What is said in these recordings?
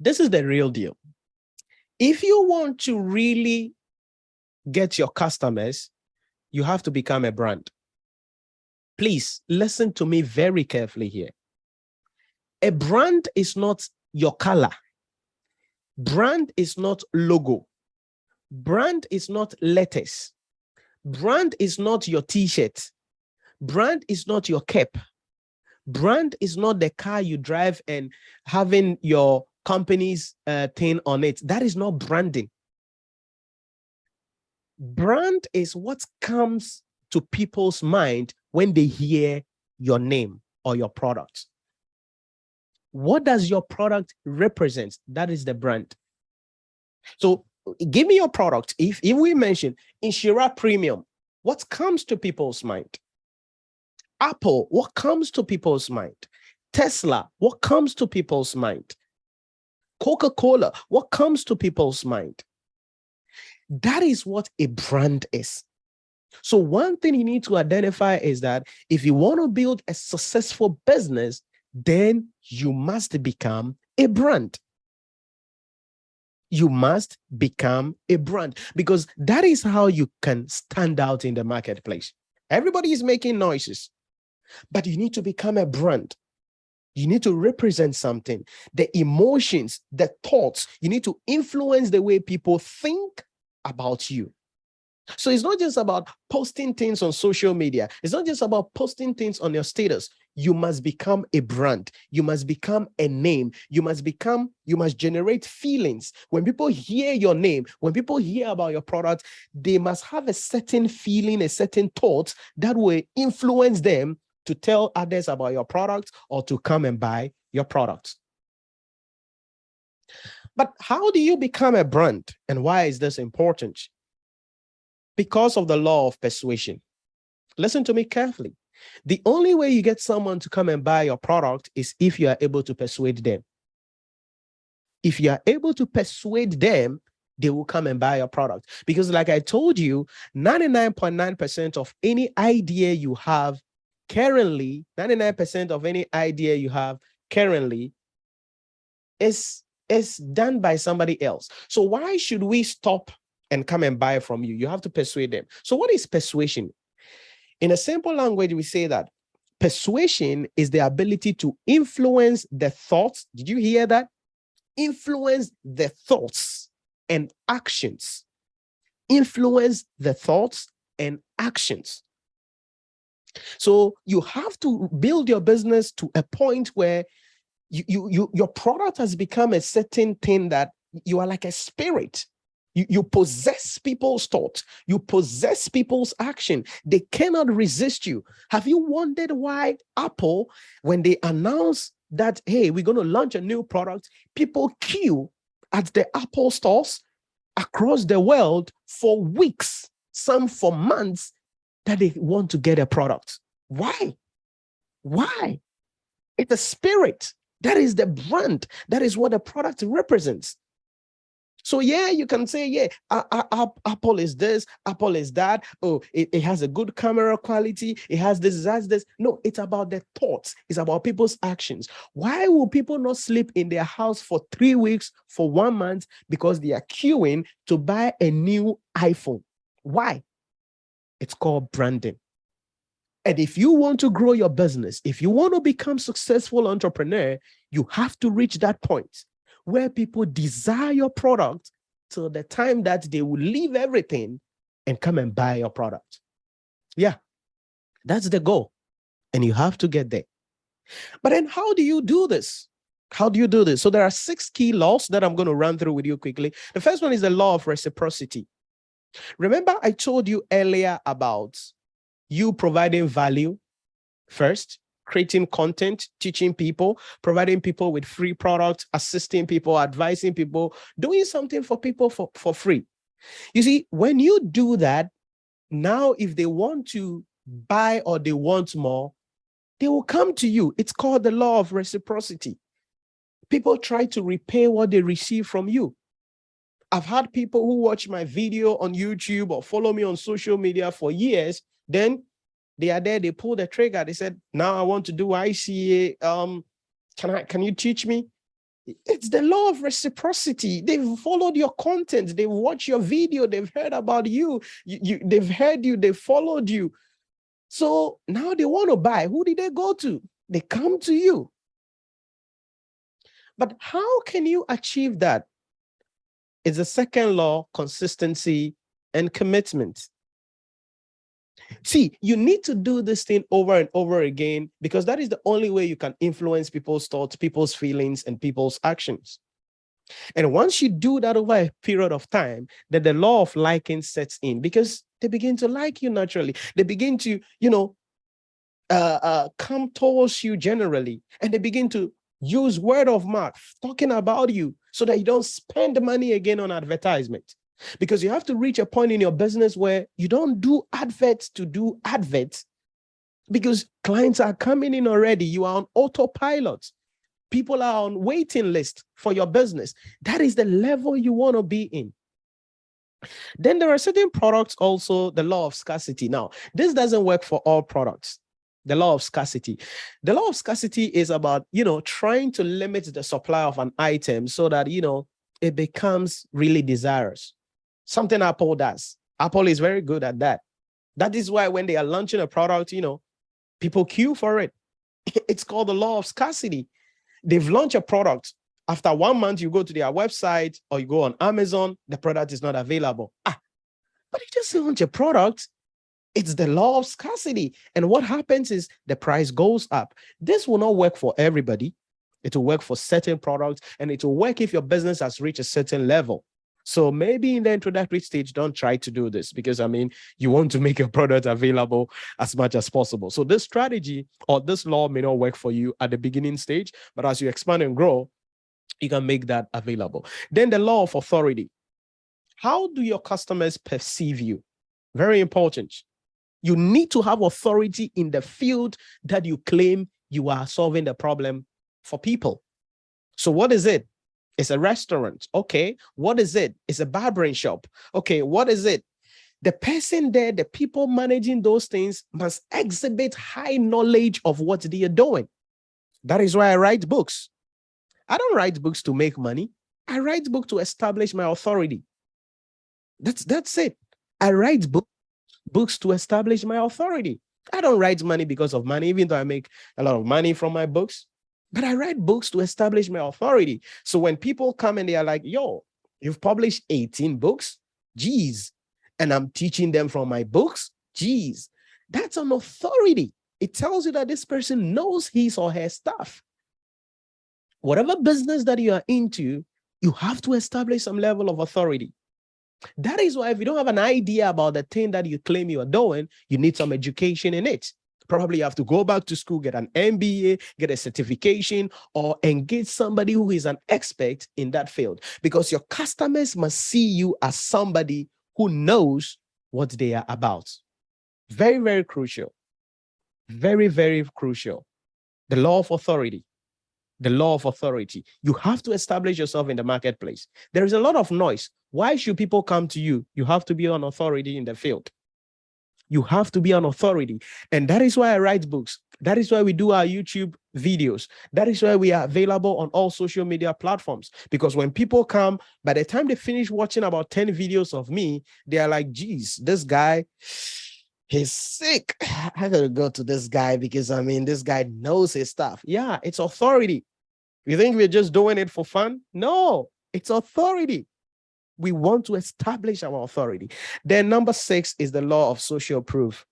This is the real deal. If you want to really get your customers, you have to become a brand. Please listen to me very carefully here. A brand is not your color. Brand is not logo. Brand is not letters. Brand is not your t-shirt. Brand is not your cap. Brand is not the car you drive and having your company's thing on it. That is not branding. Brand is what comes to people's mind when they hear your name or your product. What does your product represent? That is the brand. So give me your product. If we mention Nhyira Premium, what comes to people's mind? Apple, what comes to people's mind? Tesla, what comes to people's mind? Coca-Cola, what comes to people's mind? That is what a brand is. So one thing you need to identify is that if you want to build a successful business, then you must become a brand. You must become a brand, because that is how you can stand out in the marketplace. Everybody is making noises, but you need to become a brand. You need to represent something. The emotions, the thoughts, you need to influence the way people think about you. So it's not just about posting things on social media. It's not just about posting things on your status. You must become a brand. You must become a name. You must generate feelings. When people hear your name, when people hear about your product, they must have a certain feeling, a certain thought that will influence them to tell others about your product or to come and buy your product. But how do you become a brand, and why is this important? Because of the law of persuasion. Listen to me carefully. The only way you get someone to come and buy your product is if you are able to persuade them. If you are able to persuade them, they will come and buy your product. Because like I told you, 99.9% of any idea you have currently, 99% of any idea you have currently is done by somebody else. So why should we stop and come and buy from you? You have to persuade them. So what is persuasion? In a simple language, we say that persuasion is the ability to influence the thoughts. Did you hear that? Influence the thoughts and actions. Influence the thoughts and actions. So you have to build your business to a point where your product has become a certain thing that you are like a spirit. You possess people's thoughts. You possess people's action. They cannot resist you. Have you wondered why Apple, when they announce that, hey, we're going to launch a new product, people queue at the Apple stores across the world for weeks, some for months, that they want to get a product? Why? Why? It's a spirit. That is the brand. That is what the product represents. So yeah, you can say, yeah, Apple is this, Apple is that. Oh, it has a good camera quality. It has this, it has this. No, it's about the thoughts. It's about people's actions. Why will people not sleep in their house for 3 weeks, for 1 month? Because they are queuing to buy a new iPhone. Why? It's called branding. And if you want to grow your business, if you want to become successful entrepreneur, you have to reach that point where people desire your product till the time that they will leave everything and come and buy your product. Yeah, that's the goal. And you have to get there. But then how do you do this? How do you do this? So there are 6 key laws that I'm going to run through with you quickly. The first one is the law of reciprocity. Remember, I told you earlier about you providing value first, creating content, teaching people, providing people with free products, assisting people, advising people, doing something for people for free. You see, when you do that, now if they want to buy or they want more, they will come to you. It's called the law of reciprocity. People try to repay what they receive from you. I've had people who watch my video on YouTube or follow me on social media for years, then they are there, they pull the trigger. They said, now I want to do ICA. Can you teach me? It's the law of reciprocity. They've followed your content. They've watched your video. They've heard about you. They've heard you. They've followed you. So now they want to buy. Who did they go to? They come to you. But how can you achieve that? It's the second law, consistency and commitment. See, you need to do this thing over and over again, because that is the only way you can influence people's thoughts, people's feelings, and people's actions. And once you do that over a period of time, then the law of liking sets in, because they begin to like you naturally. They begin to, come towards you generally, and they begin to use word of mouth talking about you, so that you don't spend money again on advertisement. Because you have to reach a point in your business where you don't do adverts to do adverts, because clients are coming in already. You are on autopilot. People are on waiting list for your business. That is the level you want to be in. Then there are certain products also, the law of scarcity. Now, this doesn't work for all products. The law of scarcity. The law of scarcity is about, trying to limit the supply of an item so that, it becomes really desirous. Something Apple does. Apple is very good at that. That is why when they are launching a product, people queue for it. It's called the law of scarcity. They've launched a product. After 1 month, you go to their website or you go on Amazon, the product is not available. But you just launch a product. It's the law of scarcity. And what happens is the price goes up. This will not work for everybody. It will work for certain products, and it will work if your business has reached a certain level. So maybe in the introductory stage, don't try to do this, because you want to make your product available as much as possible. So this strategy or this law may not work for you at the beginning stage, but as you expand and grow, you can make that available. Then the law of authority. How do your customers perceive you? Very important. You need to have authority in the field that you claim you are solving the problem for people. So what is it? It's a restaurant. Okay. What is it? It's a barbering shop. Okay. What is it? The person there, the people managing those things must exhibit high knowledge of what they are doing. That is why I write books. I don't write books to make money. I write books to establish my authority. That's it. I write books to establish my authority. I don't write money because of money, even though I make a lot of money from my books. But I write books to establish my authority. So when people come and they are like, yo, you've published 18 books? Geez. And I'm teaching them from my books? Geez. That's an authority. It tells you that this person knows his or her stuff. Whatever business that you are into, you have to establish some level of authority. That is why if you don't have an idea about the thing that you claim you are doing, you need some education in it. Probably you have to go back to school, get an MBA, get a certification, or engage somebody who is an expert in that field, because your customers must see you as somebody who knows what they are about. Very, very crucial. Very, very crucial. The law of authority. The law of authority. You have to establish yourself in the marketplace. There is a lot of noise. Why should people come to you? You have to be an authority in the field. You have to be an authority. And that is why I write books. That is why we do our YouTube videos. That is why we are available on all social media platforms. Because when people come, by the time they finish watching about 10 videos of me, they are like, geez, this guy, he's sick. I gotta go to this guy because, this guy knows his stuff. Yeah, it's authority. You think we're just doing it for fun? No, it's authority. We want to establish our authority. Then number 6 is the law of social proof.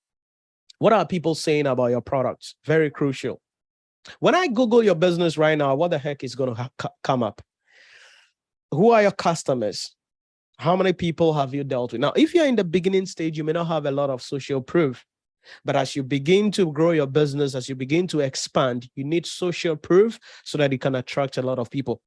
What are people saying about your products? Very crucial. When I Google your business right now, what the heck is going to come up? Who are your customers? How many people have you dealt with? Now, if you're in the beginning stage, you may not have a lot of social proof. But as you begin to grow your business, as you begin to expand, you need social proof so that you can attract a lot of people.